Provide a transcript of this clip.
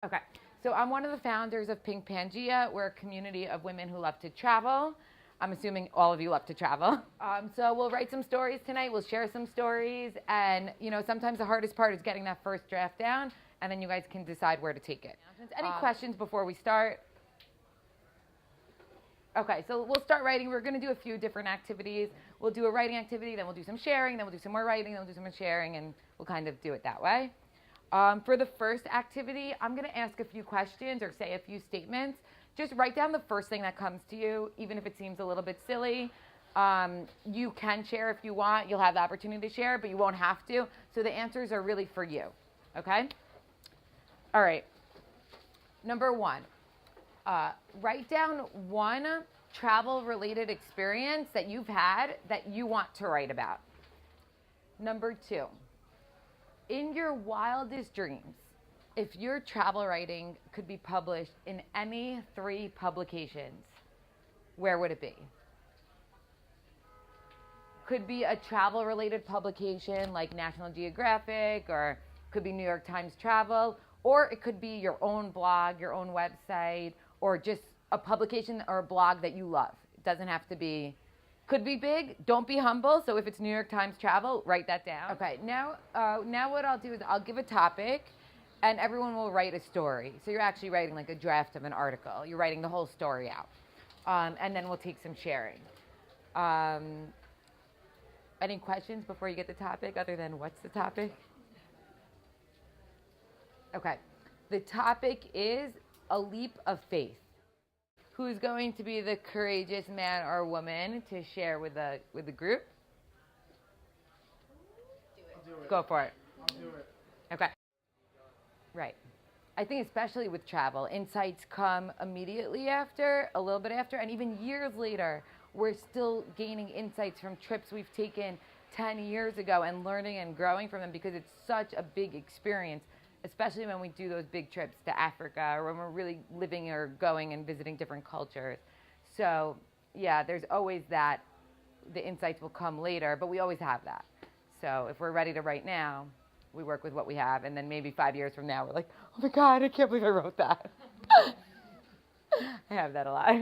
Okay, so I'm one of the founders of Pangea. We're a community of women who love to travel. I'm assuming all of you love to travel. So we'll write some stories tonight. We'll share some stories. And, sometimes the hardest part is getting that first draft down, and then you guys can decide where to take it. Any questions before we start? Okay, so we'll start writing. We're going to do a few different activities. We'll do a writing activity, then we'll do some sharing, then we'll do some more writing, then we'll do some more sharing, and we'll kind of do it that way. For the first activity, I'm going to ask a few questions or say a few statements. Just write down the first thing that comes to you, even if it seems a little bit silly. You can share if you want. You'll have the opportunity to share, but you won't have to. So the answers are really for you, okay? All right. Number one, write down one travel-related experience that you've had that you want to write about. Number two, in your wildest dreams, if your travel writing could be published in any 3 publications, where would it be? Could be a travel-related publication like National Geographic, or could be New York Times Travel, or it could be your own blog, your own website, or just a publication or a blog that you love. It doesn't have to be, could be big. Don't be humble. So if it's New York Times Travel, write that down. Okay, now what I'll do is I'll give a topic, and everyone will write a story. So you're actually writing like a draft of an article. You're writing the whole story out. And then we'll take some sharing. Any questions before you get the topic other than what's the topic? Okay. The topic is a leap of faith. Who's going to be the courageous man or woman to share with the group? I'll do it. Go for it. I'll do it. Okay. Right. I think especially with travel, insights come immediately after, a little bit after, and even years later, we're still gaining insights from trips we've taken 10 years ago and learning and growing from them because it's such a big experience, especially when we do those big trips to Africa or when we're really living or going and visiting different cultures. So, yeah, there's always that. The insights will come later, but we always have that. So if we're ready to write now, we work with what we have, and then maybe 5 years from now, we're like, oh my God, I can't believe I wrote that. I have that a lot.